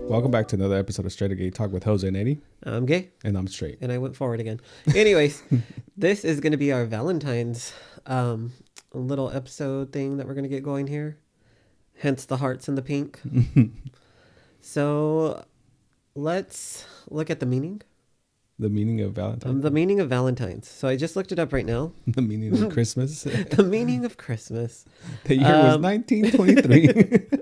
Welcome back to another episode of StraightUpGayTalk with Jose and Eddie. I'm gay. And I'm straight. And I went forward again. Anyways, this is going to be our Valentine's little episode thing that we're going to get going here. Hence the hearts and the pink. So let's look at the meaning. The meaning of Valentine. The meaning of Valentine's. So I just looked it up right now. The meaning of Christmas. The meaning of Christmas. The year was 1923.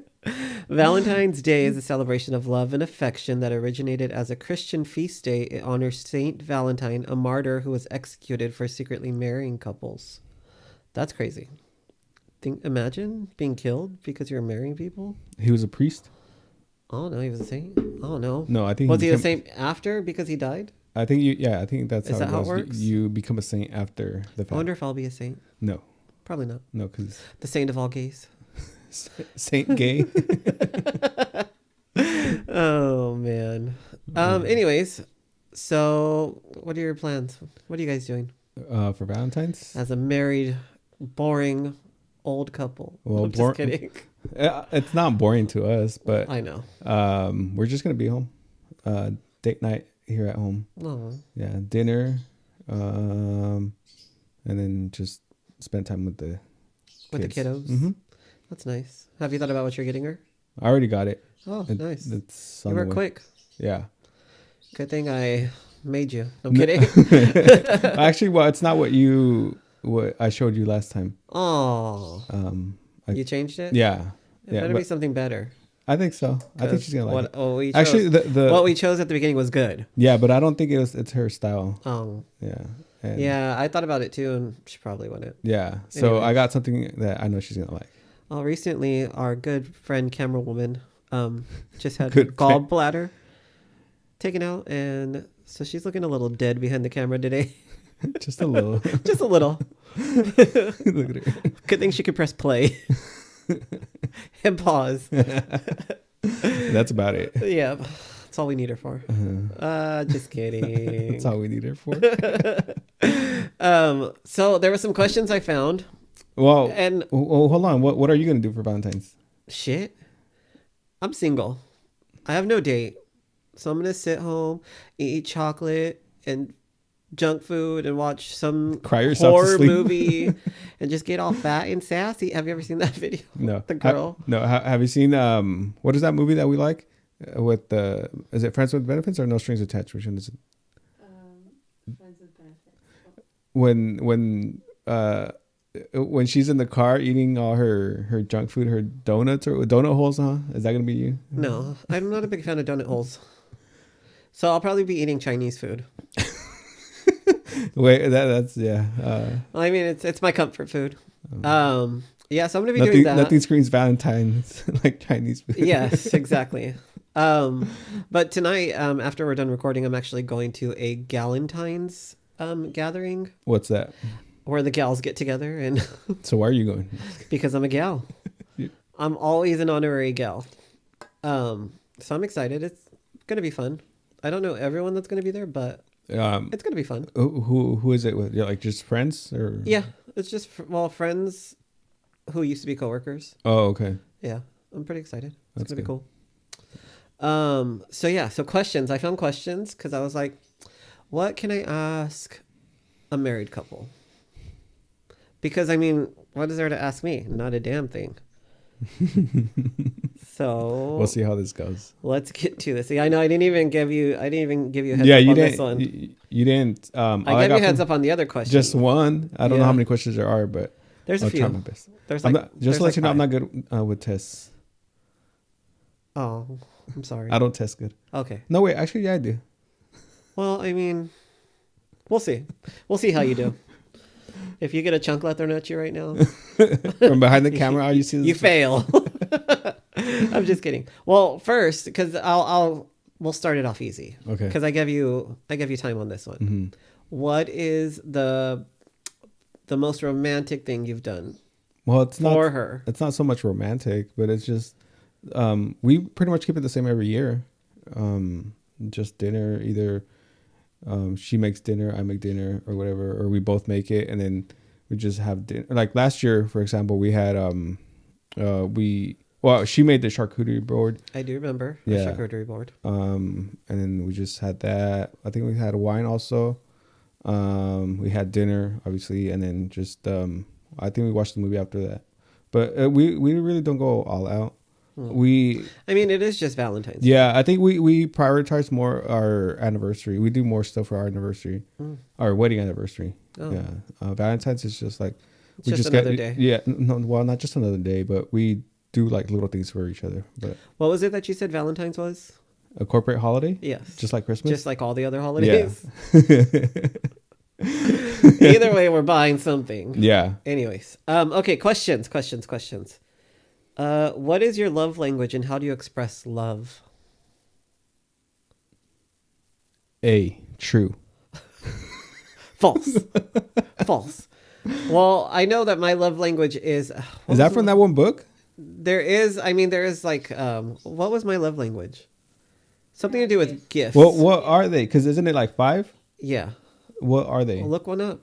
Valentine's Day is a celebration of love and affection that originated as a Christian feast day. It honors Saint Valentine, a martyr who was executed for secretly marrying couples. That's crazy. Imagine being killed because you're marrying people. He was a priest? Oh no, he was a saint. Oh no. No, I think was he a saint after because he died? I think I think that's is how it works. You become a saint after the fact. I wonder if I'll be a saint. No, probably not. No, because the saint of all gays. Saint gay. Oh man. Anyways, so what are your plans? What are you guys doing? For Valentine's? As a married, boring, old couple. Well, I'm just kidding. It's not boring to us, but I know. We're just gonna be home. Date night here at home. Oh. Yeah, dinner, and then just spend time with the kiddos. Mm-hmm. That's nice. Have you thought about what you're getting her? I already got it. Oh, nice. It's you were quick. Yeah. Good thing I made you. I'm kidding. Actually, well, it's not what I showed you last time. Oh. You changed it? Yeah. It better be something better. I think so. I think she's gonna like it. Actually, what we chose at the beginning was good. Yeah, but I don't think it's her style. Oh. Yeah. Yeah, I thought about it too, and she probably wouldn't. Yeah. So anyway. I got something that I know she's gonna like. Oh, recently our good friend camera woman just had gallbladder taken out, and so she's looking a little dead behind the camera today. Just a little. Just a little. Look at her. Good thing she could press play and pause. That's about it. Yeah, that's all we need her for. Just kidding. That's all we need her for. So there were some questions I found. Well, hold on. What are you gonna do for Valentine's? Shit, I'm single. I have no date, so I'm gonna sit home, eat chocolate and junk food, and watch some horror movie, and just get all fat and sassy. Have you ever seen that video? No. The girl. No. Have you seen what is that movie that we like with is it Friends with Benefits or No Strings Attached? Which one is it? Friends with Benefits. When she's in the car eating all her junk food, her donuts or donut holes, huh? Is that gonna be you? No, I'm not a big fan of donut holes. So I'll probably be eating Chinese food. Wait, that's yeah. I mean, it's my comfort food. Yeah, so I'm gonna be doing that. Nothing screams Valentine's like Chinese food. Yes, exactly. But tonight, after we're done recording, I'm actually going to a Galentine's gathering. What's that? Where the gals get together. And so why are you going? Because I'm a gal. I'm always an honorary gal. So I'm excited. It's gonna be fun. I don't know everyone that's gonna be there, but it's gonna be fun. Who is it with? Like just friends or? Yeah, it's just friends who used to be coworkers. Oh, okay. Yeah, I'm pretty excited. It's gonna be cool. So questions. I found questions because I was like, what can I ask a married couple? Because I mean, what is there to ask me? Not a damn thing. So we'll see how this goes. Let's get to this. See, I know I didn't even give you a heads up on this one. You didn't. I gave you heads up on the other question. Just one. I don't know how many questions there are, but there's a few. I'll try my best. Just to let you know, I'm not good with tests. Oh, I'm sorry. I don't test good. Okay. No, wait. Actually, yeah, I do. Well, I mean, we'll see. We'll see how you do. If you get a chunk left thrown at you right now, from behind the camera, you see this? You fail. I'm just kidding. Well, first, because we'll start it off easy. Okay. Because I gave you time on this one. Mm-hmm. What is the most romantic thing you've done? Well, it's not for her. It's not so much romantic, but it's just we pretty much keep it the same every year. Just dinner, either. She makes dinner, I make dinner, or whatever, or we both make it, and then we just have dinner. Like last year, for example, we had Well, she made the charcuterie board. I do remember a Yeah. charcuterie board. And then we just had that. I think we had a wine also. We had dinner, obviously, and then just I think we watched the movie after that. But we really don't go all out. I mean, it is just Valentine's. Yeah, I think we prioritize more our anniversary. We do more stuff for our anniversary, our wedding anniversary. Oh. Yeah, Valentine's is just like It's just another day. Yeah, no, well, not just another day, but we do like little things for each other. But What was it that you said Valentine's was? a corporate holiday, Yes. just like Christmas, Just like all the other holidays. Yeah. Either way, we're buying something. Yeah. Anyways, okay. Questions. What is your love language and how do you express love? A, true. False. False. Well, I know that my love language is. Is that from that one book? There is. I mean, there is like. What was my love language? Something to do with gifts. Well, what are they? Because isn't it like 5? Yeah. What are they? Well, look one up.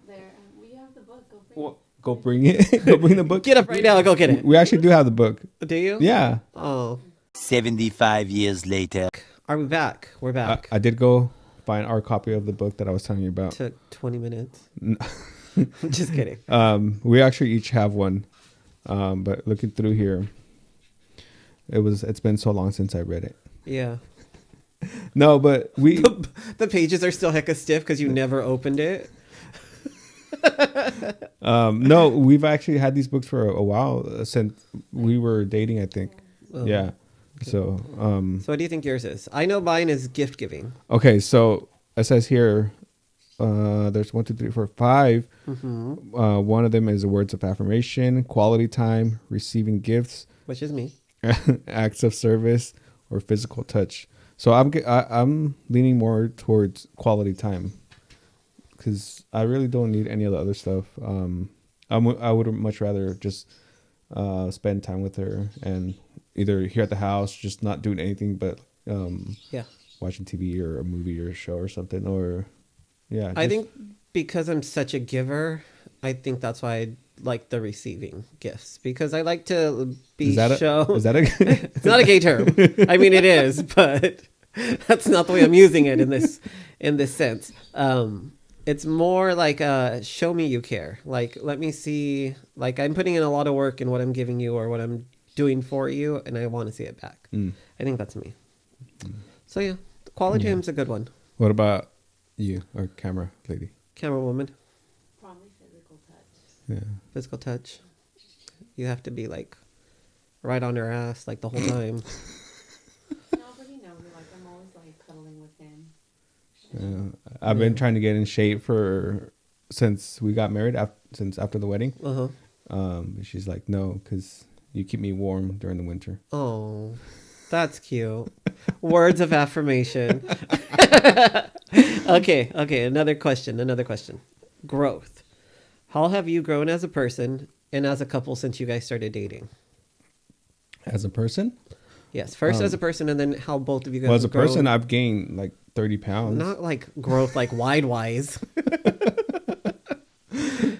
There, we have the book. Go bring Well, go bring it. Go bring the book. Get up right now and go get it. We actually do have the book. Do you? Yeah. Oh. 75 years later. Are we back? We're back. I did go find our copy of the book that I was telling you about. Took 20 minutes. Just kidding. We actually each have one. But looking through here, it's been so long since I read it. Yeah. No, but we The pages are still hecka stiff because you never opened it. no, we've actually had these books for a while since we were dating, I think. Oh. Yeah. So, So what do you think yours is? I know mine is gift giving. okay, so it says here, there's 1, 2, 3, 4, 5. One of them is the words of affirmation, quality time, receiving gifts, Which is me. acts of service, or physical touch. So I'm leaning more towards quality time because I really don't need any of the other stuff. I would much rather just spend time with her and either here at the house, just not doing anything but Yeah. watching TV or a movie or a show or something. Or yeah, I think because I'm such a giver, I think that's why I like the receiving gifts because I like to be is that a It's not a gay term. I mean, it is, but that's not the way I'm using it in this sense. It's more like show me you care. Like, let me see. Like, I'm putting in a lot of work in what I'm giving you or what I'm doing for you, and I want to see it back. I think that's me. So yeah, quality time's a good one. What about you, or camera lady? Camera woman, Probably physical touch. Yeah. physical touch. You have to be like right on her ass like the whole time. No, but he knows me. Like, I'm always like cuddling with him. I've been trying to get in shape since we got married, since after the wedding. She's like, no, because you keep me warm during the winter. Oh, that's cute. Words of affirmation. Okay. Another question. Growth. How have you grown as a person and as a couple since you guys started dating? As a person? Yes, first as a person, and then how both of you guys. Well, as a have grown. person, I've gained like 30 pounds. Not like growth, like wise.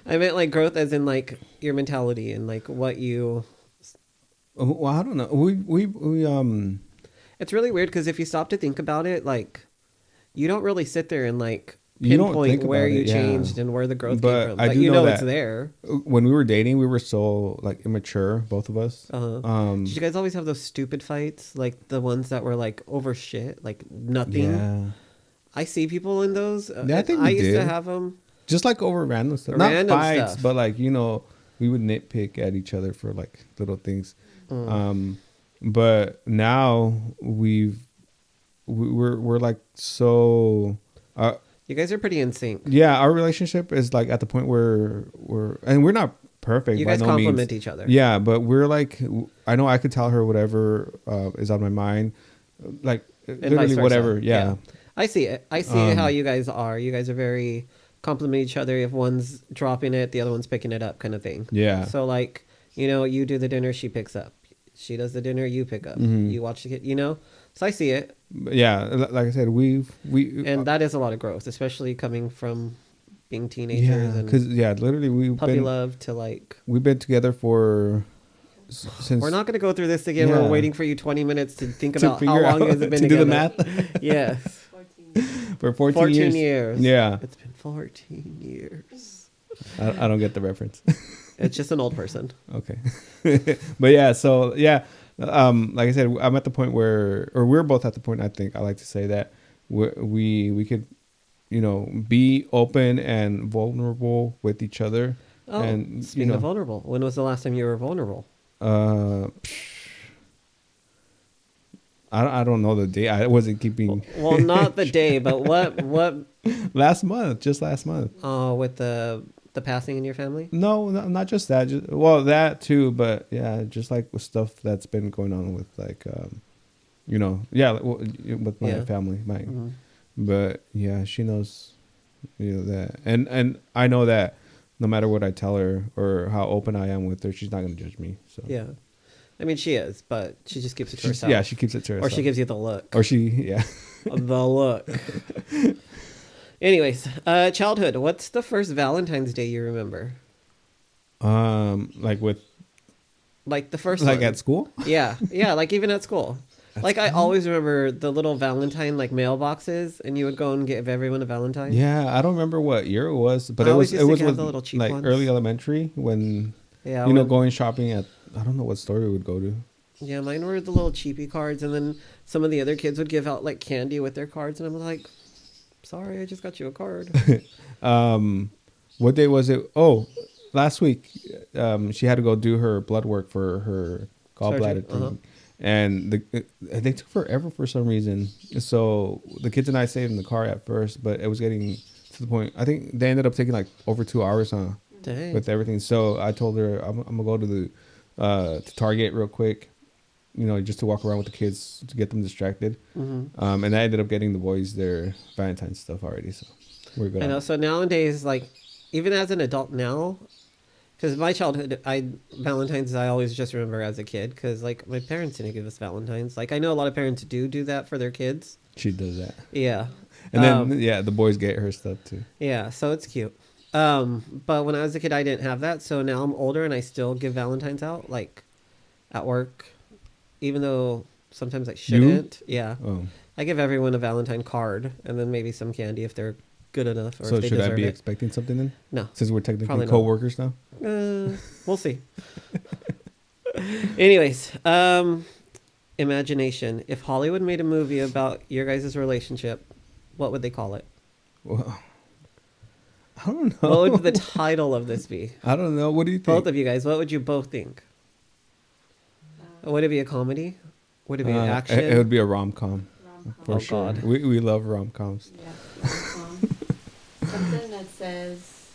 I meant like growth as in like your mentality and like what you. Well, I don't know. We It's really weird because if you stop to think about it, like you don't really sit there and like You don't pinpoint think where about you it, yeah. changed and where the growth But came from. I But do you know know it's that- there. when we were dating, we were so like immature, both of us. Did you guys always have those stupid fights, like the ones that were like over shit, like nothing? Yeah. I see people in those. Yeah, I think we I used to did. have them. Just like over random stuff. Not Random fights, stuff. but like, we would nitpick at each other for like little things. But now we're like so You guys are pretty in sync. yeah, our relationship is like at the point where we're not perfect. You by guys no compliment means. each other. Yeah, but we're like, I know I could tell her whatever is on my mind, like And literally vice versa. whatever. Yeah. I see it. I see how you guys are. You guys are very compliment each other. If one's dropping it, the other one's picking it up, kind of thing. Yeah. So like, you do the dinner, she picks up. She does the dinner, you pick up. You watch the kid. So I see it, Yeah, like I said, we and that is a lot of growth, especially coming from being teenagers yeah, and because literally puppy love to like. we've been together for since We're not going to go through this again. Yeah. We're waiting for you 20 minutes to think to about how figure long you out- guys have been to together. do the math Yes. 14 years. for 14, 14 years. years. Yeah, It's been 14 years. I don't get the reference. It's just an old person. Okay. But yeah, so yeah, like I said, I'm at the point where, or we're both at the point, I think I like to say that we could, you know, be open and vulnerable with each other. Oh, And, speaking you of know, vulnerable, when was the last time you were vulnerable? I don't know the day. I wasn't keeping Well, not the day, but what last month, just last month. with the passing in your family? No, not just that. Just, well, that too, but yeah, just like with stuff that's been going on with like, you know, yeah, with my Yeah. family, Mhm. but yeah, she knows, you know, that, and I know that no matter what I tell her or how open I am with her, she's not gonna judge me. So Yeah. I mean, she is, but she just keeps it to She's- herself. yeah, she keeps it to herself, Or she gives you the look. or she, yeah. The look. Anyways, childhood. What's the first Valentine's Day you remember? Like with, Like the first like one. at school. Yeah, like even at school. Like I always remember the little Valentine like mailboxes, and you would go and give everyone a Valentine. Yeah, I don't remember what year it was, but I it always was used to with have the little cheap like ones. early elementary when Yeah, you know when- going shopping at, I don't know what store we would go to. Yeah, mine were the little cheapy cards, and then some of the other kids would give out like candy with their cards, and I'm like, sorry, I just got you a card. What day was it? Oh, last week. She had to go do her blood work for her gallbladder Surgery, thing, and they took forever for some reason. So the kids and I stayed in the car at first, but it was getting to the point. I think they ended up taking like over 2 hours, Dang. with everything. So I told her I'm gonna go to the to Target real quick, you know, just to walk around with the kids to get them distracted. Mm-hmm. And I ended up getting the boys their Valentine's stuff already, so we're good. I know. So nowadays, like, even as an adult now, because my childhood, Valentine's I always just remember as a kid, because like my parents didn't give us Valentine's. Like I know a lot of parents do that for their kids. She does that, Yeah. and then yeah, the boys get her stuff too. Yeah, so it's cute. But when I was a kid, I didn't have that. So now I'm older and I still give Valentine's out, like at work, even though sometimes I shouldn't. Yeah. Oh, I give everyone a Valentine card and then maybe some candy if they're good enough or so if they should I deserve be it. expecting something then? No. Since we're technically Probably not. co-workers now. We'll see. Anyways, imagination. If Hollywood made a movie about your guys' relationship, what would they call it? Well, I don't know. What would the title of this be? I don't know. What do you think? Both of you guys, what would you both think? Would it be a comedy? Would it be an action? It would be a rom-com Rom-com. for Oh, sure. God. We love rom-coms. Yeah, rom-com. Something that says,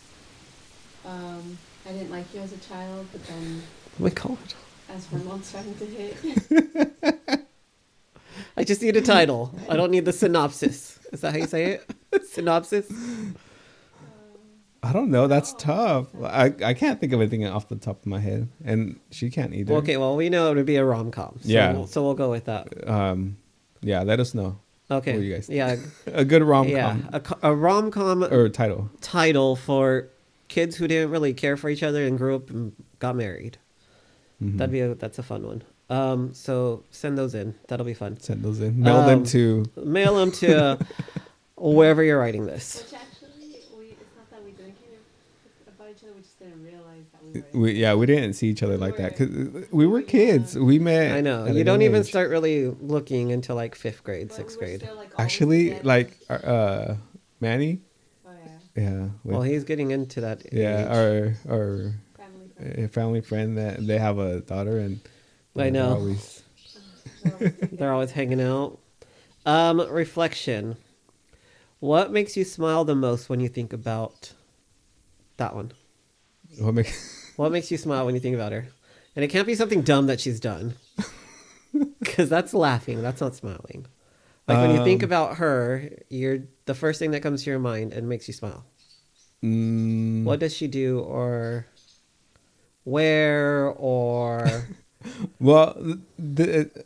I didn't like you as a child, but then Oh my god. as hormones starting to hit, I just need a title. I don't need the synopsis. Is that how you say it? Synopsis? I don't know. That's tough. I can't think of anything off the top of my head, and she can't either. Okay, well, we know it would be a rom-com. So Yeah. So we'll go with that. Yeah. Let us know. Okay. What do you guys think? Yeah. A good rom-com Yeah. A rom-com or title. title for kids who didn't really care for each other and grew up and got married. Mhm. That's a fun one. So send those in. That'll be fun. Send those in. Mail them to. Mail them to wherever you're writing this. which actually, it's not that we didn't care about each other, we just didn't realize that we were. We didn't see each other like that because we were kids. We met. I know. at You a don't young even age. start really looking until like 5th grade, But 6th we were grade. still, like, always Actually, together. like Manny. Oh, yeah. Yeah. Well, he's getting into that yeah. age. Our Family friend. family friend that they have a daughter and. I they're know. Always, They're always hanging out. Reflection. What makes you smile the most when you think about that one? what make, What makes you smile when you think about her? And it can't be something dumb that she's done. Because that's laughing. That's not smiling. Like when you think about her, the first thing that comes to your mind and makes you smile. What does she do or wear or... Well,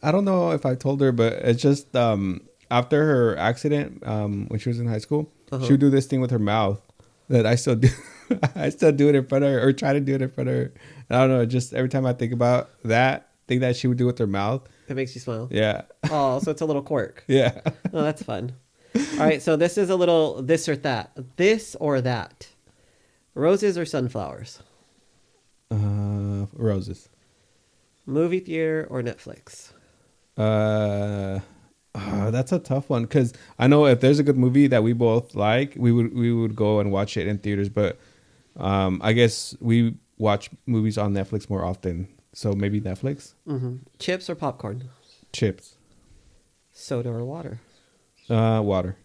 I don't know if I told her, but it's just after her accident, when she was in high school, she would do this thing with her mouth, that I still do. I still do it in front of her, or try to do it in front of her. I don't know. Just every time I think about that thing that she would do with her mouth, It makes you smile. yeah, Oh, so it's a little quirk. yeah. Oh, that's fun. All right, so this is a little this or that. This or that. Roses or sunflowers? Roses. Movie theater or Netflix? That's a tough one because I know if there's a good movie that we both like, we would go and watch it in theaters. But I guess we watch movies on Netflix more often, so maybe Netflix. Mm-hmm. Chips or popcorn? Chips. Soda or water? Water.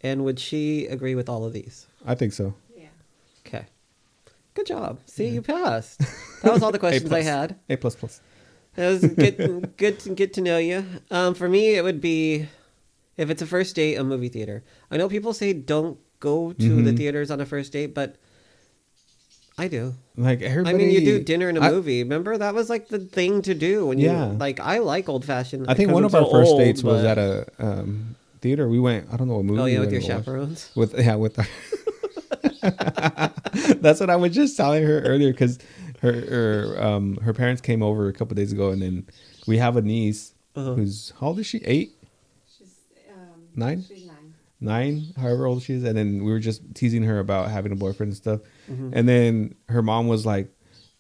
And would she agree with all of these? I think so. Yeah. Okay. Good job. See, you passed. That was all the questions I had. A plus plus. It was good to get to know you. For me, it would be, if it's a first date, a movie theater. I know people say don't go to the theaters on a first date, but I do. Like everybody. I mean, you do dinner and a movie. Remember, that was like the thing to do when you like. I like old fashioned. I think one of our first dates was at a theater. We went. I don't know what movie. Oh yeah, we with your went to watch. chaperones. With our. That's what I was just telling her earlier because her parents came over a couple days ago, and then we have a niece who's how old is she? 8? She's 9? She's 9. 9, however old she is. And then we were just teasing her about having a boyfriend and stuff. And then her mom was like,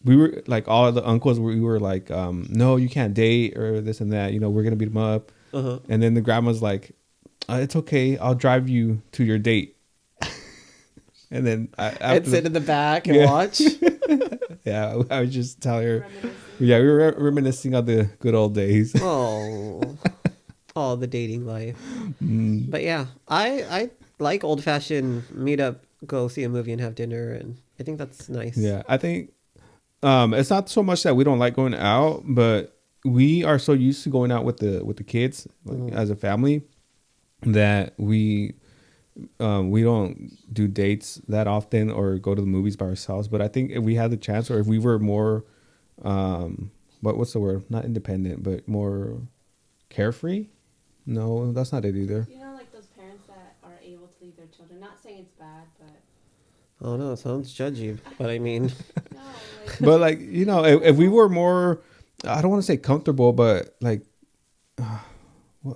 we were like, all the uncles, we were like, no, you can't date or this and that. You know, we're going to beat them up. And then the grandma's like, it's okay. I'll drive you to your date. And then I'd sit in the back and watch. Yeah, I was just telling her. Yeah, we were reminiscing of the good old days. Oh, the dating life. But yeah, I like old fashioned meet up, go see a movie and have dinner, and I think that's nice. Yeah, I think it's not so much that we don't like going out, but we are so used to going out with the kids as a family that we don't do dates that often or go to the movies by ourselves. But I think if we had the chance, or if we were more what's the word, not independent but more carefree. No, that's not it either. You know, like those parents that are able to leave their children. Not saying it's bad, but Oh no, it sounds judgy, but I mean, no. Like, But like, you know, if we were more, I don't want to say comfortable, but like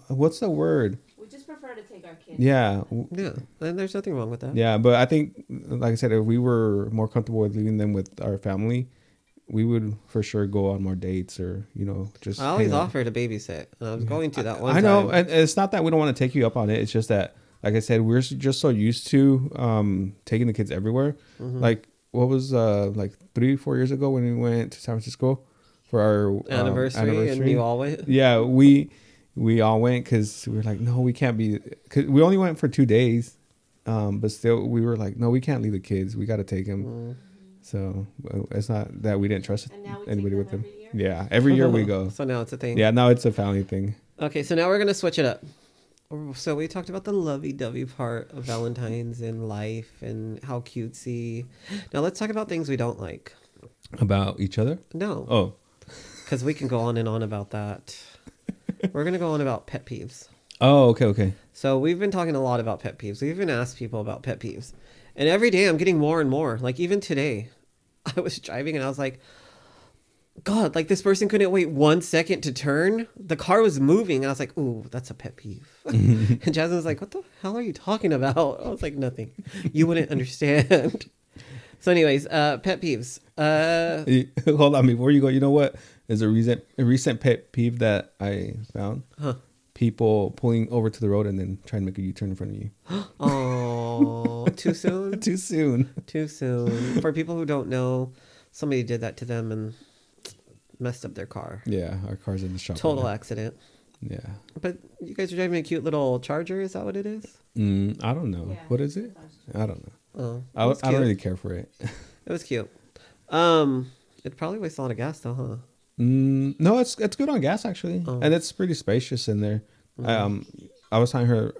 what's the word? we just prefer to take our kids. Yeah. yeah, and there's nothing wrong with that. Yeah, but I think, like I said, if we were more comfortable with leaving them with our family, we would for sure go on more dates, or, you know, just. I always hang out. offer to babysit. I was going to that one I know, time. and it's not that we don't want to take you up on it. It's just that, like I said, we're just so used to taking the kids everywhere. Like, what was like 3-4 years ago when we went to San Francisco for our anniversary, and you all went? Yeah, we all went because we were like, no, we can't be, because we only went for 2 days, but still we were like, no, we can't leave the kids. We got to take them. So it's not that we didn't trust And now we anybody take with them them. every year? Yeah, every year we go. So now it's a thing. Yeah, now it's a family thing. Okay, so now we're going to switch it up. So we talked about the lovey-dovey part of Valentine's in life and how cutesy. Now let's talk about things we don't like. About each other? No. Oh. Because we can go on and on about that. We're going to go on about pet peeves. Oh, okay. So we've been talking a lot about pet peeves. We've even asked people about pet peeves. And every day I'm getting more and more. Like even today, I was driving and I was like, God, like this person couldn't wait 1 second to turn. The car was moving. And I was like, ooh, that's a pet peeve. And Jasmine was like, what the hell are you talking about? I was like, nothing. You wouldn't understand. So anyways, pet peeves. Hold on, before you go, you know what is a recent pet peeve that I found? Huh. People pulling over to the road and then trying to make a U-turn in front of you. Oh, too soon? Too soon. Too soon. For people who don't know, somebody did that to them and messed up their car. Yeah, our car's in the shop. Total right now. accident. Yeah. But you guys are driving a cute little Charger. Is that what it is? I don't know. Yeah. What is it? I don't know. Oh, I don't really care for it. It was cute. It probably wastes a lot of gas though, huh? No, it's good on gas actually, and it's pretty spacious in there. I was telling her,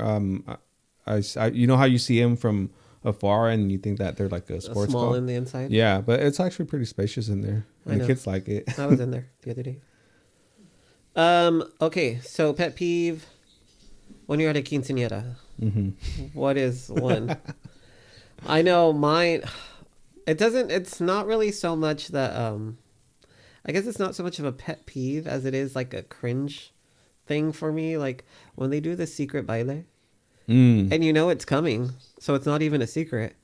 I you know how you see them from afar and you think that they're like a sports small car? in the inside. Yeah, but it's actually pretty spacious in there, I and know. the kids like it. I was in there the other day. Okay, so pet peeve when you're at a quinceañera. What is one? I know mine. It's not really so much that, I guess it's not so much of a pet peeve as it is like a cringe thing for me. Like when they do the secret baile and you know it's coming, so it's not even a secret.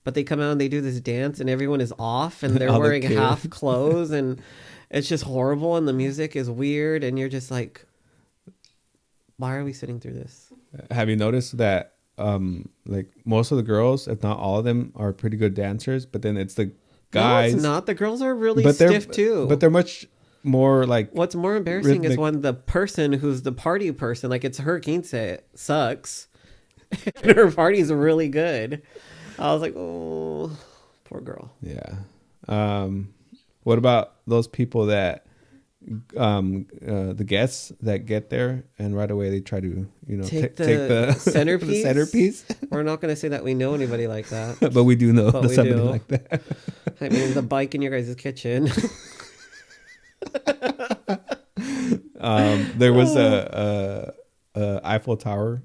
But they come out and they do this dance and everyone is off and they're All the wearing kids. half clothes and it's just horrible and the music is weird and you're just like, why are we sitting through this? Have you noticed that like most of the girls, if not all of them, are pretty good dancers, but then it's the guys. No, it's not. The girls are really but they're stiff too. But they're much more like. What's more embarrassing is rhythmic. when the person who's the party person, like it's her quince, sucks and her party's really good. I was like, oh, poor girl. Yeah. What about those people that the guests that get there and right away they try to Take take the the centerpiece? the centerpiece? We're not going to say that we know anybody like that. But we do know But we somebody do. like that. I mean, the bike in your guys' kitchen. There was a Eiffel Tower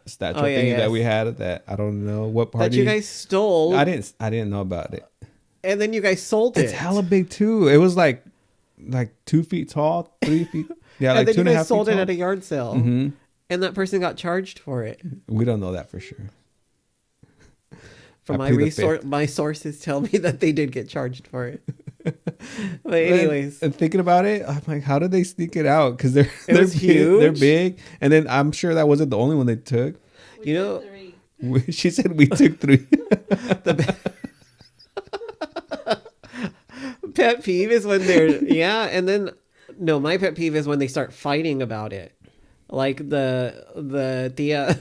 statue Oh, yeah, thingy yes. that we had that I don't know what That party you guys stole. I didn't know about it. And then you guys sold it. It's hella big too. It was like 2 feet tall, 3 feet. Yeah, and like then two you and a guys half sold feet it tall. at a yard sale. Mm-hmm. And that person got charged for it. We don't know that for sure. From I my plead the resource, fifth. my sources tell me that they did get charged for it. But anyways, And thinking about it, I'm like, how did they sneak it out? Because they're was big, huge. they're big, and then I'm sure that wasn't the only one they took. We You did know- 3. She said we took 3. pet peeve is when they're and then no, my pet peeve is when they start fighting about it. Like the tia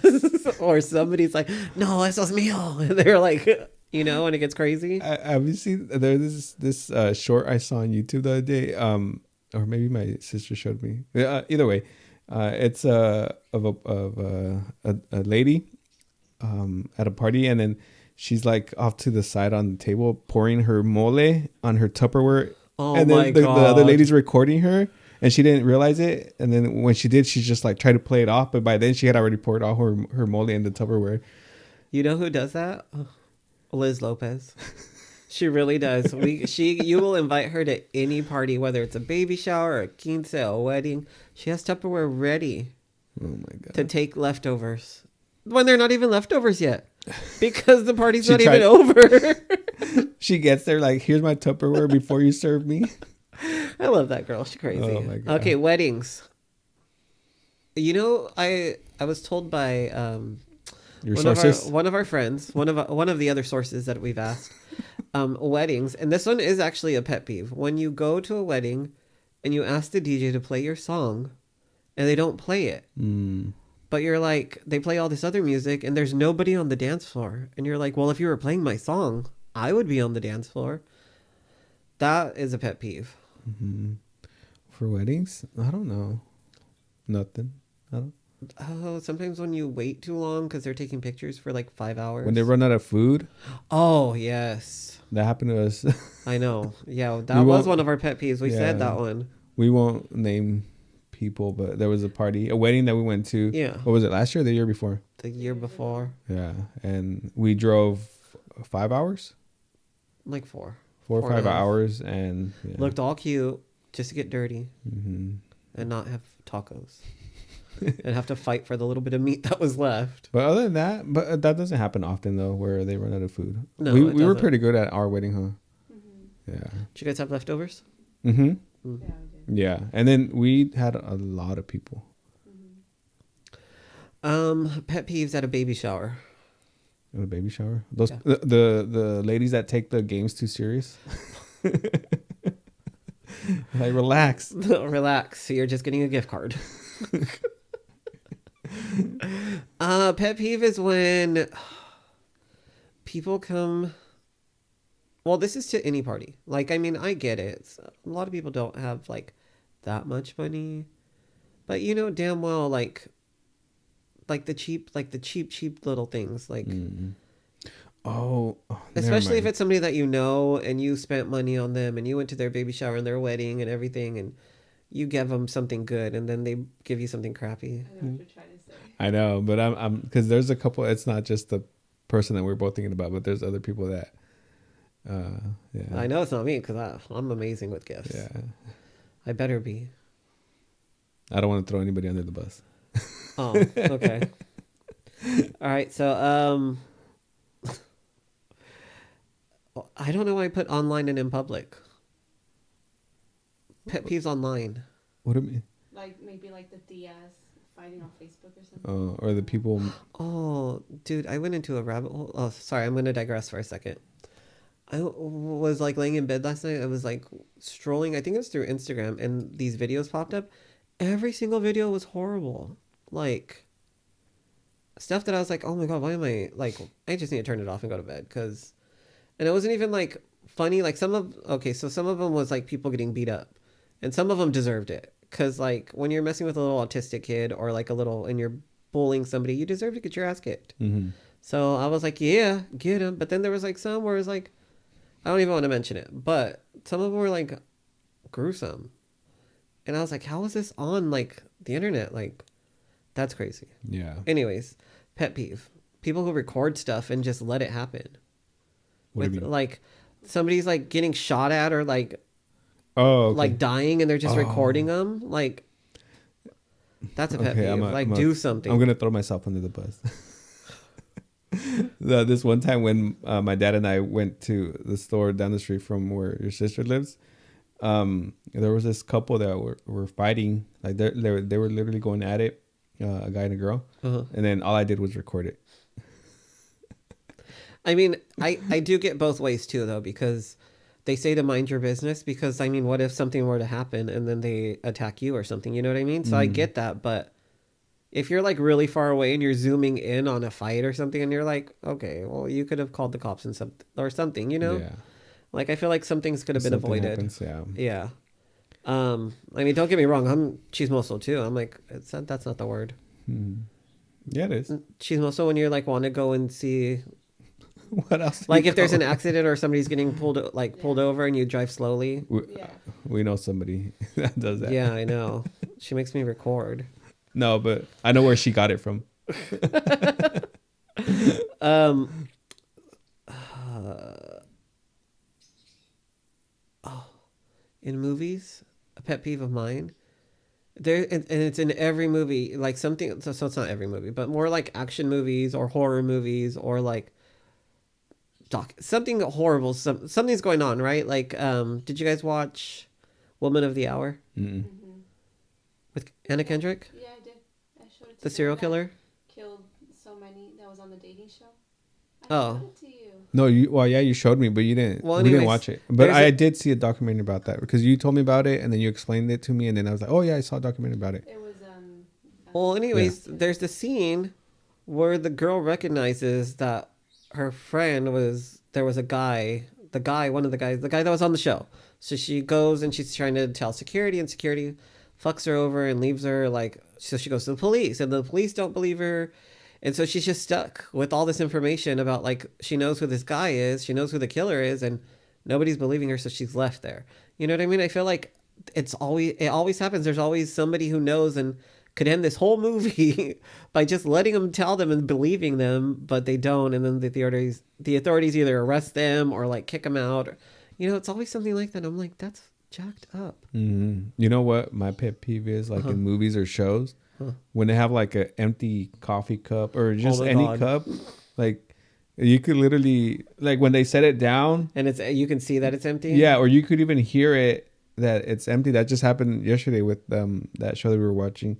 or somebody's like, no, eso es mío. And they're like, and it gets crazy. Have you seen there's this short I saw on YouTube the other day, or maybe my sister showed me. Either way, it's of a lady at a party, and then she's like off to the side on the table pouring her mole on her Tupperware, Oh and my then the God. other lady's recording her. And she didn't realize it. And then when she did, she just like tried to play it off. But by then she had already poured all her mole in the Tupperware. You know who does that? Liz Lopez. She really does. You will invite her to any party, whether it's a baby shower, a quince, a wedding. She has Tupperware ready Oh my God. to take leftovers when they're not even leftovers yet, because the party's not tried- even over. She gets there like, here's my Tupperware before you serve me. I love that girl. She's crazy. Oh my God. Okay, weddings. I was told by Your sources. one of our friends, one of the other sources that we've asked, weddings, and this one is actually a pet peeve. When you go to a wedding and you ask the DJ to play your song, and they don't play it, but you're like, they play all this other music, and there's nobody on the dance floor, and you're like, well, if you were playing my song, I would be on the dance floor. That is a pet peeve. For weddings? I don't know. Nothing. I don't. Oh, sometimes when you wait too long because they're taking pictures for like 5 hours. When they run out of food, Oh, yes. that happened to us. I know. Yeah, that We was won't- one of our pet peeves. We Yeah. said that one. We won't name people, but there was a wedding that we went to. Yeah. What was it, last year or the year before? The year before. Yeah. And we drove 5 hours? Like 4. 4 or 5 4.5. hours, and yeah. Looked all cute just to get dirty Mm-hmm. and not have tacos. And have to fight for the little bit of meat that was left. But other than that, that doesn't happen often though, where they run out of food. No, we it were doesn't. pretty good at our wedding, huh? Yeah. Did you guys have leftovers? Mm-hmm. Yeah, we did. Yeah, and then we had a lot of people. Pet peeves at a baby shower. In a baby shower. Those Yeah. the ladies that take the games too serious. Like, relax. Relax. You're just getting a gift card. Pet peeve is when people come. Well, this is to any party. Like, I mean, I get it. A lot of people don't have like that much money, but damn well, like the cheap little things, like Oh, especially if it's somebody that you know and you spent money on them and you went to their baby shower and their wedding and everything, and you give them something good and then they give you something crappy. I know what you're trying to say. I know, but I'm because there's a couple. It's not just the person that we're both thinking about, but there's other people that, yeah. I know it's not me because I'm amazing with gifts. Yeah. I better be. I don't want to throw anybody under the bus. Oh, okay. All right. So, I don't know why I put online and in public. Pet peeves online. What do you mean? Like maybe like the Diaz fighting on Facebook or something. Or the people. Oh, dude, I went into a rabbit hole. Oh, sorry, I'm going to digress for a second. I was like laying in bed last night. I was like strolling. I think it was through Instagram, and these videos popped up. Every single video was horrible. Like stuff that I was like, oh my God, why am I like, I just need to turn it off and go to bed. And it wasn't even like funny. Like some of them was like people getting beat up, and some of them deserved it. Cause like when you're messing with a little autistic kid or like and you're bullying somebody, you deserve to get your ass kicked. Mm-hmm. So I was like, yeah, get him. But then there was like some where it was like, I don't even want to mention it, but some of them were like gruesome. And I was like, how is this on like the internet? Like, that's crazy. Yeah. Anyways, pet peeve. People who record stuff and just let it happen. What do you mean? Like somebody's like getting shot at or like, okay. like dying and they're just recording them. Like, that's a pet peeve. Do something. I'm going to throw myself under the bus. This one time when my dad and I went to the store down the street from where your sister lives, there was this couple that were fighting. Like they were literally going at it, a guy and a girl. Uh-huh. And then all I did was record it. I mean, I do get both ways too, though, because they say to mind your business. Because I mean, what if something were to happen and then they attack you or something? You know what I mean? So I get that, but if you're like really far away and you're zooming in on a fight or something, and you're like, okay, well, you could have called the cops and something, you know? Yeah. Like I feel like some things could have been avoided. Happens, yeah. Yeah. I mean, don't get me wrong. I'm chismoso too. I'm like, that's not the word. Yeah, it is. Chismoso when you're like want to go and see. What else? Like if there's an accident or somebody's getting pulled over and you drive slowly. We know somebody that does that. Yeah, I know. She makes me record. No, but I know where she got it from. In movies, a pet peeve of mine. There and it's in every movie. Like something. So it's not every movie, but more like action movies or horror movies or like something horrible. Something's going on, right? Like, did you guys watch Woman of the Hour? Mm-mm. With Anna Kendrick? Yeah, I did. I showed it to The serial killer? Killed so many. That was on the dating show. I showed it to you. No, you showed me, but you didn't. Well, we didn't anyways, watch it. But I did see a documentary about that because you told me about it and then you explained it to me and then I was like, oh yeah, I saw a documentary about it. It was Well, anyways, there's the scene where the girl recognizes that her friend there was a guy, the guy that was on the show. So she goes and she's trying to tell security, and security fucks her over and leaves her so she goes to the police, and the police don't believe her. And so she's just stuck with all this information about like, she knows who this guy is, she knows who the killer is, and nobody's believing her. So she's left there. You know what I mean? I feel like it always happens. There's always somebody who knows and could end this whole movie by just letting them tell them and believing them, but they don't. And then the authorities either arrest them or like kick them out. You know, it's always something like that. I'm like, that's jacked up. Mm-hmm. You know what my pet peeve is, like in movies or shows, when they have like an empty coffee cup or just any cup, like you could literally, like when they set it down and you can see that it's empty. Yeah. Or you could even hear it that it's empty. That just happened yesterday with that show that we were watching.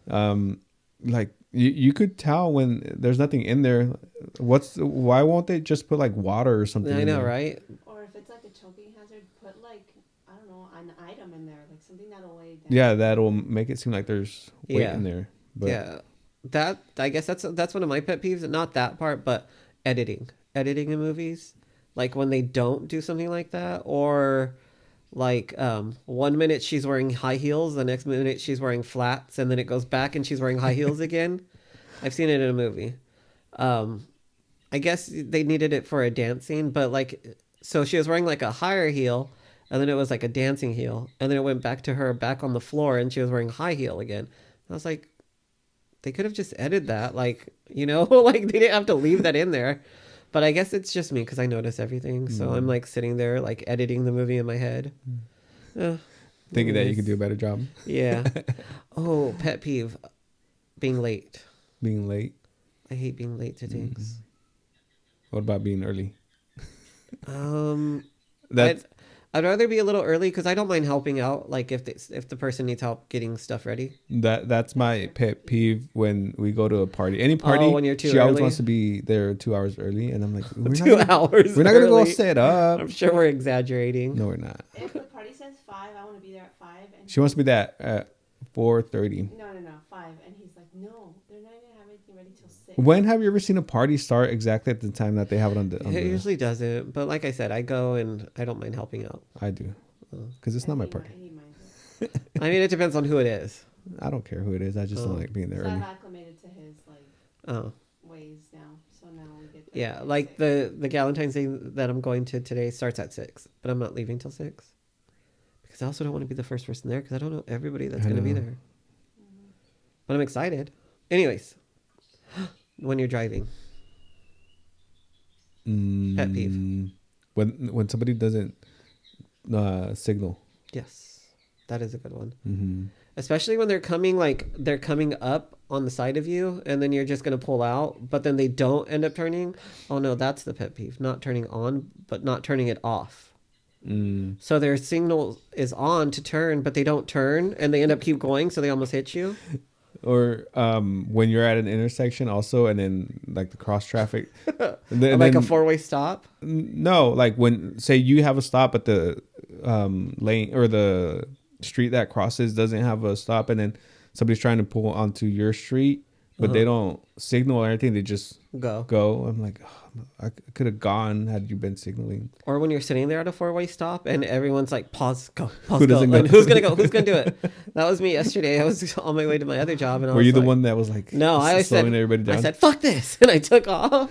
Like you could tell when there's nothing in there. Why won't they just put like water or something? I know, right? Or if it's like a choking hazard, put like, I don't know, an item in there, like something that'll weigh down. Yeah, that'll make it seem like there's weight in there. But yeah, that I guess that's one of my pet peeves. Not that part, but editing in movies, like when they don't do something like that, or like 1 minute she's wearing high heels, the next minute she's wearing flats, and then it goes back and she's wearing high heels again. I've seen it in a movie. I guess they needed it for a dance scene, but like, so she was wearing like a higher heel, and then it was like a dancing heel, and then it went back to her back on the floor and she was wearing high heel again. I was like, they could have just edited that, like, you know, like they didn't have to leave that in there. But I guess it's just me because I notice everything. So I'm like sitting there like editing the movie in my head. Thinking that you anyways. could do a better job. Yeah. Oh, pet peeve, being late. Being late. I hate being late to things. What about being early? That's I'd rather be a little early because I don't mind helping out. Like if the person needs help getting stuff ready. That's my pet peeve when we go to a party. Any party, when you're too she always early? wants to be there 2 hours early, and I'm like, we're 2 hours. We're not gonna go early. set up. I'm sure we're exaggerating. No, we're not. If the party says 5, I want to be there at 5. And She wants to be that at 4:30. No, 5. And he's like, no, they're not going to have anything ready till 6. When have you ever seen a party start exactly at the time that they have it on the? It usually doesn't, but like I said, I go and I don't mind helping out. I do, because it's not my party. He minds it. I mean, it depends on who it is. I don't care who it is. I just don't like being there So early. I'm acclimated to his ways now. So now we get there Yeah, at like 6. the Valentine's Day that I'm going to today starts at 6, but I'm not leaving till 6 because I also don't want to be the first person there because I don't know everybody that's going to be there. But I'm excited. Anyways, when you're driving, pet peeve. When somebody doesn't signal. Yes, that is a good one. Mm-hmm. Especially when they're coming up on the side of you and then you're just going to pull out, but then they don't end up turning. Oh no, that's the pet peeve. Not turning on, but not turning it off. So their signal is on to turn, but they don't turn and they end up keep going. So they almost hit you. Or when you're at an intersection also, and then like the cross traffic. Like a 4-way stop. No, like when say you have a stop at the lane or the street that crosses doesn't have a stop, and then somebody's trying to pull onto your street, but they don't signal or anything. They just go. I'm like, oh, I could have gone had you been signaling. Or when you're sitting there at a 4-way stop and everyone's like, pause, go, pause, Who go. doesn't go? And who's gonna go? Who's gonna do it? That was me yesterday. I was on my way to my other job, and I Were was you the like, one that was like, no, I said, slowing everybody down? I said, fuck this, and I took off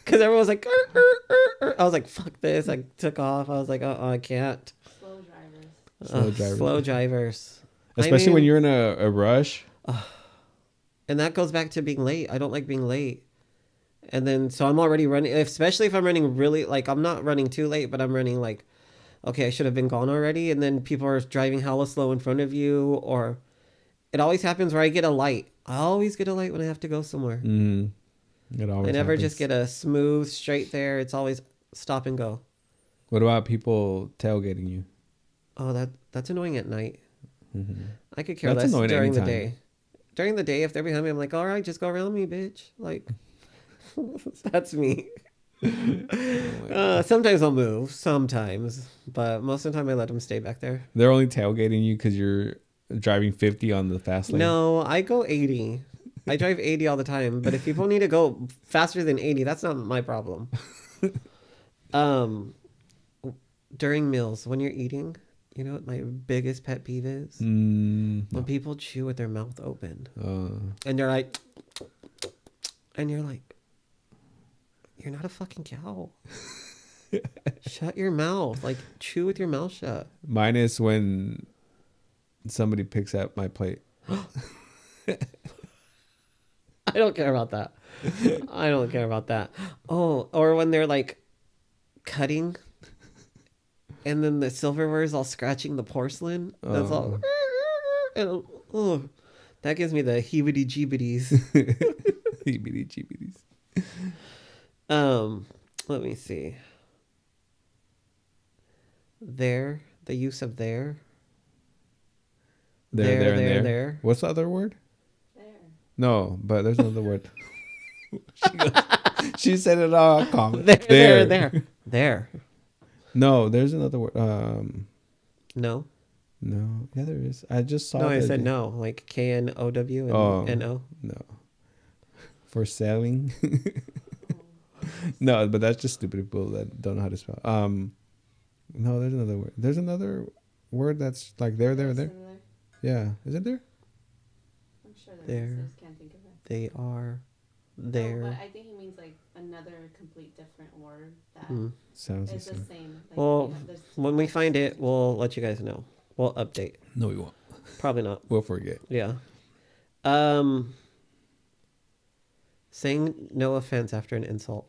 because everyone was like, I was like, fuck this. I took off. I was like, I can't. Slow drivers. Slow drivers. Slow drivers. Especially when you're in a rush. And that goes back to being late. I don't like being late. And then, so I'm already running, especially if I'm running really, like, I'm not running too late, but I'm running like, okay, I should have been gone already. And then people are driving hella slow in front of you, or it always happens where I get a light. I always get a light when I have to go somewhere. It always I never happens. just get a smooth straight there. It's always stop and go. What about people tailgating you? Oh, that's annoying at night. I could care That's less annoying during the anytime. day. During the day, if they're behind me, I'm like, all right, just go around me, bitch. Like, that's me. Sometimes I'll move, sometimes, but most of the time I let them stay back there. They're only tailgating you because you're driving 50 on the fast lane. No, I go 80. I drive 80 all the time, but if people need to go faster than 80, that's not my problem. During meals, when you're eating, you know what my biggest pet peeve is? When people chew with their mouth open. And they're like, and you're like, you're not a fucking cow. Shut your mouth. Like, chew with your mouth shut. Mine is when somebody picks up my plate. I don't care about that. I don't care about that. Oh, or when they're like cutting and then the silverware is all scratching the porcelain. That's all. And, that gives me the heebity-jeebities. Heebity-jeebities. Let me see. The use of there. There. What's the other word? There. No, but there's another word. She said it all calm. There. No, there's another word. No. No. Yeah, there is. I just saw. No, I the- said no. Like KNOW and Oh. NO. No. For selling. No, but that's just stupid people that don't know how to spell. No, there's another word. There's another word that's like there. Similar. Yeah, is it there? I'm sure There. is. I just can't think of it. They are No, there. but I think he means like another complete different word that Sounds the is the same. same. Like, Well, you know, there's when we find it, we'll let you guys know. We'll update. No, we won't. Probably not. We'll forget. Yeah. Saying no offense after an insult.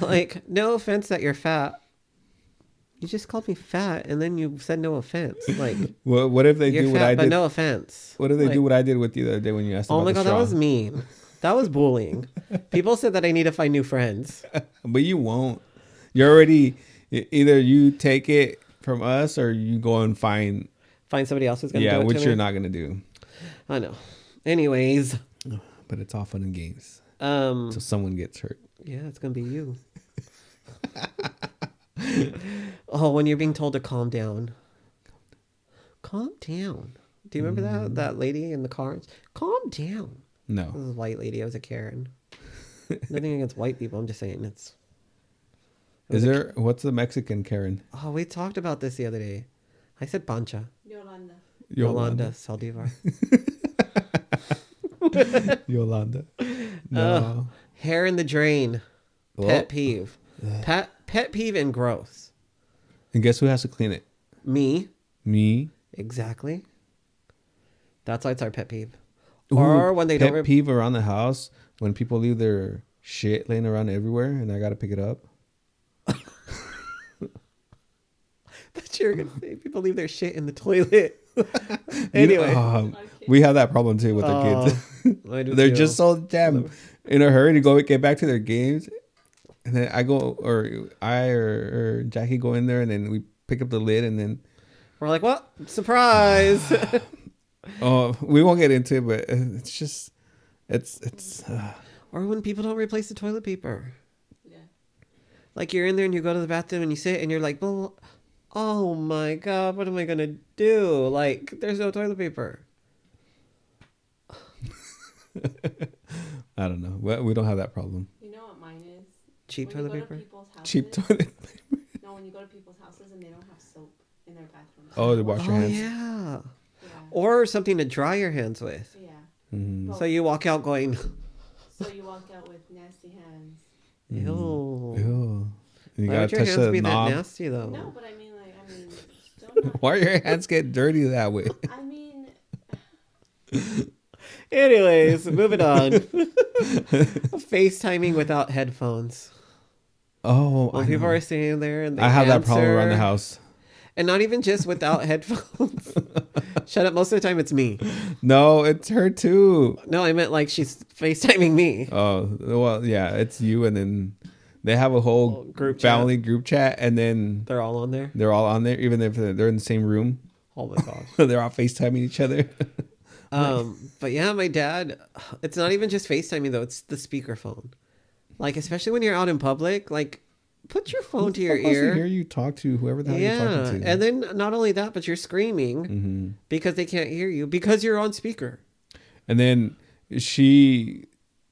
Like, no offense that you're fat. You just called me fat and then you said no offense. Like, Well, what if they you're do fat, what I but did? no offense. What if they Like, do what I did with you the other day when you asked oh about my the God, straw? that was mean. That was bullying. People said that I need to find new friends. But you won't. You're already either you take it from us or you go and find Somebody else who's going to do it which to you're me. not gonna do. I know. Anyways. But it's all fun and games. So Someone gets hurt. yeah, it's going to be you. Oh, when you're being told to calm down. Calm down. Do you remember that lady in the car? Calm down. No. This is a white lady. I was a Karen. Nothing against white people. I'm just saying it's. What's the Mexican Karen? Oh, we talked about this the other day. I said Pancha. Yolanda. Yolanda Saldivar. Yolanda. No. Hair in the drain. Well, Pet peeve. Pet peeve and gross. And guess who has to clean it? Me. Me. Exactly. That's why it's our pet peeve. Ooh, Or when they pet don't. peeve around the house when people leave their shit laying around everywhere and I gotta pick it up. That you're gonna say people leave their shit in the toilet. Anyway. We have that problem too with our kids. I do They're too. just so damn in a hurry to get back to their games, and then I go or Jackie go in there, and then we pick up the lid, and then We're like, what? Surprise. we won't get into it, but it's just it's. Or when people don't replace the toilet paper. Yeah. Like you're in there and you go to the bathroom and you sit and you're like, well, oh my God, what am I going to do? Like, there's no toilet paper. I don't know. We don't have that problem. You know what mine is? Cheap When you toilet go to paper? people's houses, Cheap toilet. No, when you go to people's houses and they don't have soap in their bathrooms. Oh, to wash your hands. Yeah. Yeah. Or something to dry your hands with. Yeah. Mhm. So you walk out going, So you walk out with nasty hands. ew. Ew. You Why gotta would your touch hands the be knob. that nasty though? No, but I mean, still not. Why are your hands get dirty that way? I mean, Anyways, moving on. FaceTiming without headphones. Oh, When people are sitting there and they I have that problem around the answer- house. And not even just without headphones. Shut up. Most of the time it's me. No, it's her too. No, I meant like she's FaceTiming me. Oh, well, yeah, it's you, and then they have a whole Group chat. family group chat, and then They're all on there. they're all on there, even if they're in the same room. Oh my gosh. They're all FaceTiming each other. But yeah, my dad, it's not even just FaceTiming though. It's the speakerphone. Like, especially when you're out in public, like put your phone to your Who's supposed to ear. hear you talk to whoever the hell you're Yeah. talking to. And then not only that, but you're screaming Mm-hmm. because they can't hear you because you're on speaker. And then she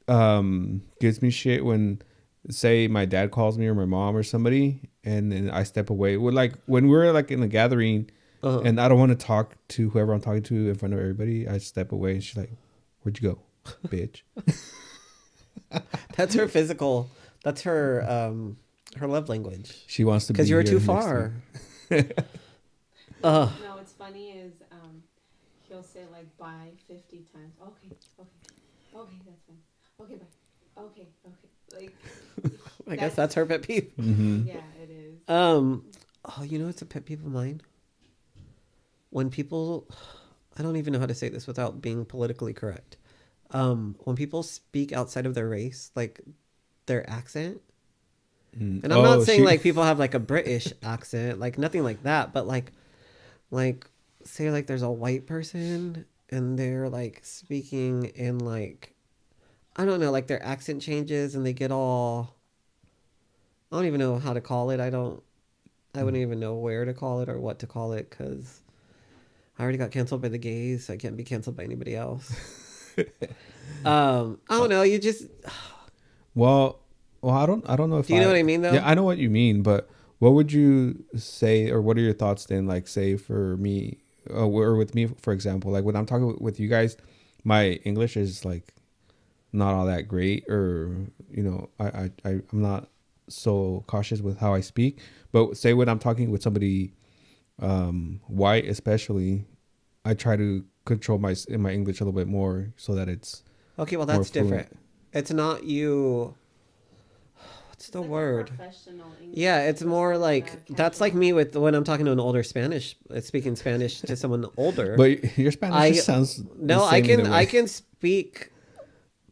gives me shit when, say, my dad calls me or my mom or somebody, and then I step away. Well, like when we're like in a gathering, and I don't want to talk to whoever I'm talking to in front of everybody, I step away, and she's like, "Where'd you go, bitch?" That's her physical. That's her love language. She wants to be Because you're here too next to far. me. no, what's funny is he'll say like bye 50 times. Okay, that's fine. Okay, bye. Okay. Like, I guess that's her pet peeve. Mhm. Yeah, it is. Oh, you know what's a pet peeve of mine? When people, I don't even know how to say this without being politically correct. When people speak outside of their race, like their accent. Mm. And I'm not saying like people have like a British accent, like nothing like that, but like say like there's a white person and they're like speaking in like, I don't know, like their accent changes and they get all, I don't even know how to call it. I wouldn't even know where to call it or what to call it because I already got canceled by the gays. So I can't be canceled by anybody else. I don't know. You just, Well, I don't know if do you know what I mean though? Yeah, I know what you mean, but what would you say, or what are your thoughts then? Like, say for me, or with me, for example, like when I'm talking with you guys, my English is like not all that great, or you know, I'm not so cautious with how I speak. But say when I'm talking with somebody, white especially, I try to control my English a little bit more so that it's Okay, well, More that's fluent. different. It's not you. What's the like a word? professional English. Yeah, it's more like that's like me with when I'm talking to an older Spanish, speaking Spanish to someone older. But your Spanish just sounds no, the same either way. I can speak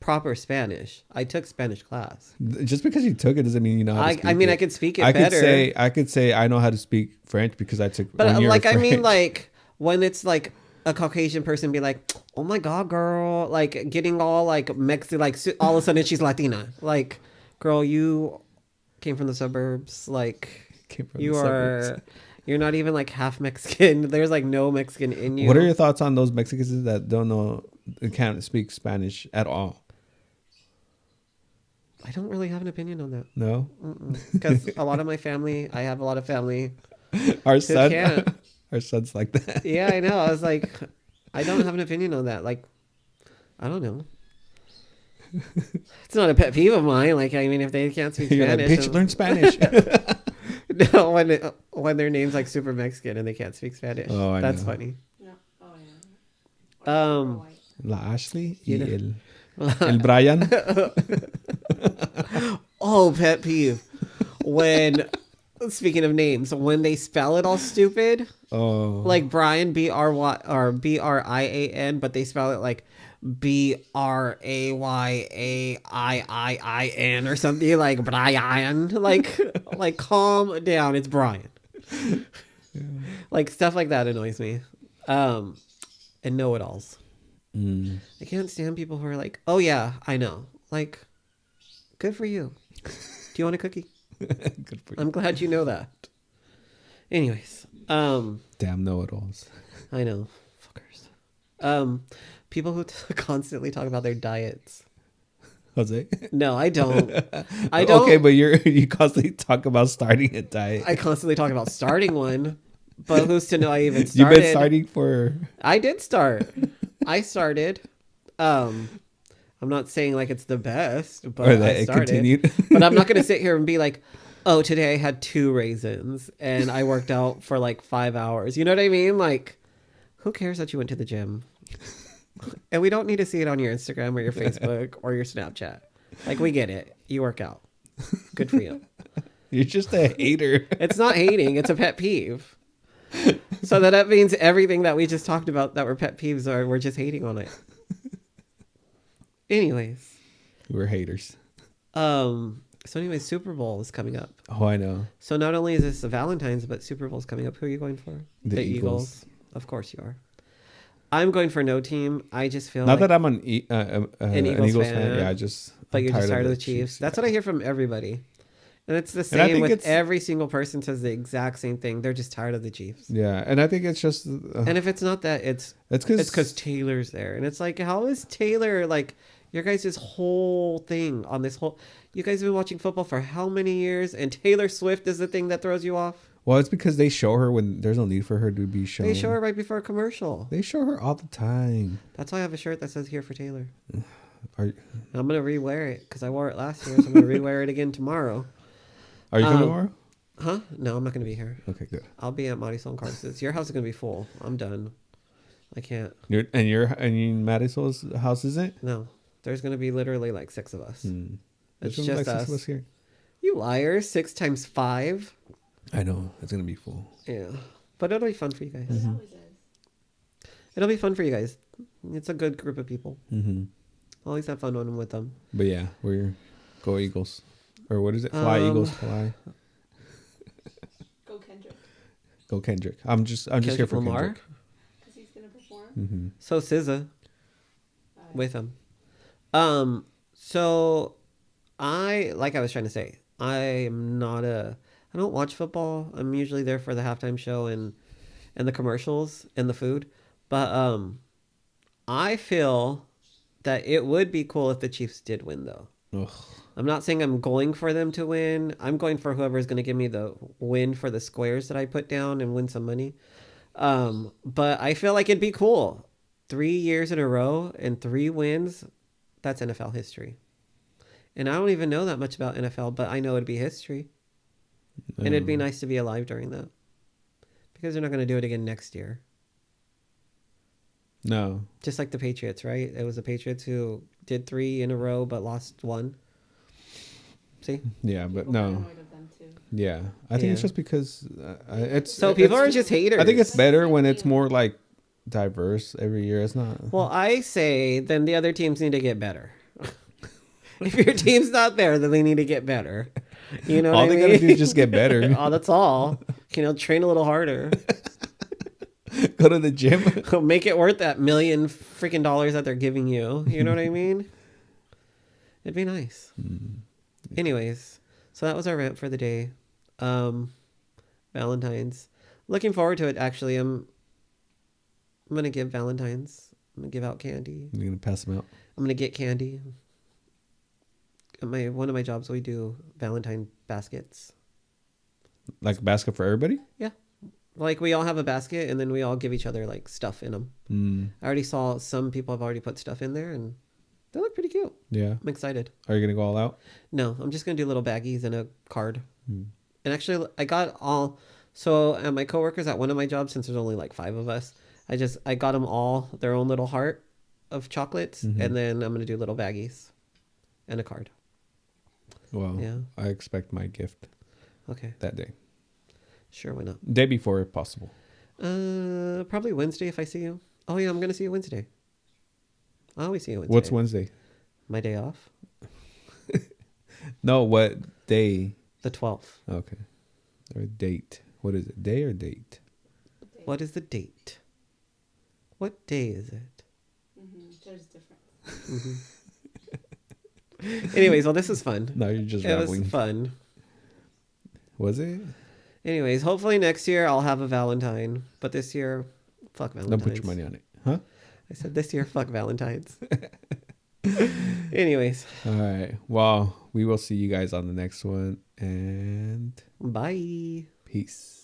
proper Spanish. I took Spanish class. Just because you took it doesn't mean you know how to speak I mean, it. I can speak it I better. I could say I know how to speak French because I took But 1 year like, of I mean, French. like when it's like a Caucasian person be like, "Oh my god, girl!" Like getting all like Mexican, like all of a sudden she's Latina. Like, girl, you came from the suburbs. Like, Came from you the are. suburbs. You're not even like half Mexican. There's like no Mexican in you. What are your thoughts on those Mexicans that don't know, can't speak Spanish at all? I don't really have an opinion on that. No, Because a lot of my family, I have a lot of family. our son, can't. our son's like that. Yeah, I know. I was like, I don't have an opinion on that. Like, I don't know. It's not a pet peeve of mine. Like, I mean, if they can't speak You're like, Spanish, bitch, learn Spanish. no, when their name's like super Mexican and they can't speak Spanish, Oh, I that's know. funny. Yeah. Oh yeah. Or Um, white. La Ashley You y know. el Brian. Oh, pet peeve. When speaking of names, when they spell it all stupid, Oh, like Brian BRY or BRIAN, but they spell it like BRAYAIIIN or something like Brian. Like calm down, it's Brian. Like stuff like that annoys me. And know-it-alls. I can't stand people who are like, "Oh yeah, I know." Like, good for you. Do you want a cookie? good for you. I'm glad you know that. Anyways, Damn know-it-alls. I know, fuckers. People who constantly talk about their diets. Jose. No, I don't. I don't. Okay, but you constantly talk about starting a diet. I constantly talk about starting one, but who's to know I even You've started? been starting for. I did start. I started. I'm not saying like it's the best, but Or that I it started. continued. But I'm not going to sit here and be like, "Oh, today I had 2 raisins and I worked out for like 5 hours." You know what I mean? Like, who cares that you went to the gym? And we don't need to see it on your Instagram or your Facebook or your Snapchat. Like, we get it. You work out. Good for you. You're just a hater. It's not hating. It's a pet peeve. So that means everything that we just talked about that were pet peeves we're just hating on it. Anyways. We're haters. So anyways, Super Bowl is coming up. Oh, I know. So not only is this the Valentine's, but Super Bowl's coming up. Who are you going for? The Eagles. Of course you are. I'm going for no team. I just feel Not like, that I'm an Eagles fan. fan. Yeah, but you're just tired of the Chiefs. Chiefs. That's what I hear from everybody. And it's the And I same think with it's- every single person says the exact same thing. They're just tired of the Chiefs. Yeah, and I think it's just. And if it's not that, it's because because Taylor's there. And it's like, how is Taylor like your guys' whole thing on this whole... You guys have been watching football for how many years? And Taylor Swift is the thing that throws you off? Well, it's because they show her when there's no need for her to be shown. They show her right before a commercial. They show her all the time. That's why I have a shirt that says "Here for Taylor." Are I'm gonna rewear it because I wore it last year, so I'm gonna rewear it again tomorrow. you coming tomorrow? Huh? No, I'm not gonna be here. Okay, good. I'll be at Marisol and Carson's. Your house is gonna be full. I'm done. I can't. And Marisol's house isn't? No, there's gonna be literally like 6 of us. It's There's just like 6 us. of us here. You liar! 6 times 5. I know it's gonna be full. Yeah, but it'll be fun for you guys. It always is. It'll be fun for you guys. It's a good group of people. Mm-hmm. Always have fun when I'm with them. But yeah, we're go Eagles, or what is it? Fly Eagles, fly. Go Kendrick. Go Kendrick. I'm just here Kendrick for Lamar? Kendrick. Because he's going to perform. Mm-hmm. So SZA with him. So like I was trying to say, I don't watch football. I'm usually there for the halftime show and the commercials and the food. But I feel that it would be cool if the Chiefs did win, though. Ugh. I'm not saying I'm going for them to win. I'm going for whoever is going to give me the win for the squares that I put down and win some money. But I feel like it'd be cool. 3 years in a row and 3 wins. That's NFL history. And I don't even know that much about NFL, but I know it'd be history. And it'd be nice to be alive during that. Because they're not going to do it again next year. No. Just like the Patriots, right? It was the Patriots who did 3 in a row but lost 1. See? Yeah, but People got no. annoyed of them too. Yeah, I think it's Yeah. just because it's So people it's- are just haters. I think it's better when it's more like diverse every year. It's not. Well, I say then the other teams need to get better. If your team's not there, then they need to get better. You know all what they I gotta mean? do is just get better. Oh, that's all. Train a little harder. Go to the gym. Make it worth that million freaking dollars that they're giving you. You know what I mean? It'd be nice. Anyways, so that was our rant for the day. Valentine's. Looking forward to it. Actually, I'm gonna give Valentine's. I'm gonna give out candy. You're gonna pass them out. I'm gonna get candy. At one of my jobs, we do Valentine baskets. Like a basket for everybody. Like we all have a basket, and then we all give each other like stuff in them. I already saw some people have already put stuff in there, and they look pretty cute. Yeah. I'm excited. Are you gonna go all out? No, I'm just gonna do little baggies and a card. Mm. And actually, I got all. So at my coworkers at one of my jobs, since there's only like 5 of us, I got them all their own little heart of chocolates, and then I'm gonna do little baggies and a card. Well, Yeah. I expect my gift Okay, that day. sure, why not? Day before, if possible. Probably Wednesday if I see you. Oh yeah, I'm gonna see you Wednesday. I always see you Wednesday. What's Wednesday? My day off? No, what day? The 12th. Okay. Or date. What is it? Day or date? What is the date? What day is it? There's different. Anyways, well, this is fun. No, you're just It was rambling. fun. Was it? Anyways, hopefully next year I'll have a Valentine. But this year, fuck Valentine's. Don't put your money on it. Huh? I said this year, fuck Valentine's. Anyways, All right. Well, we will see you guys on the next one. And bye. peace.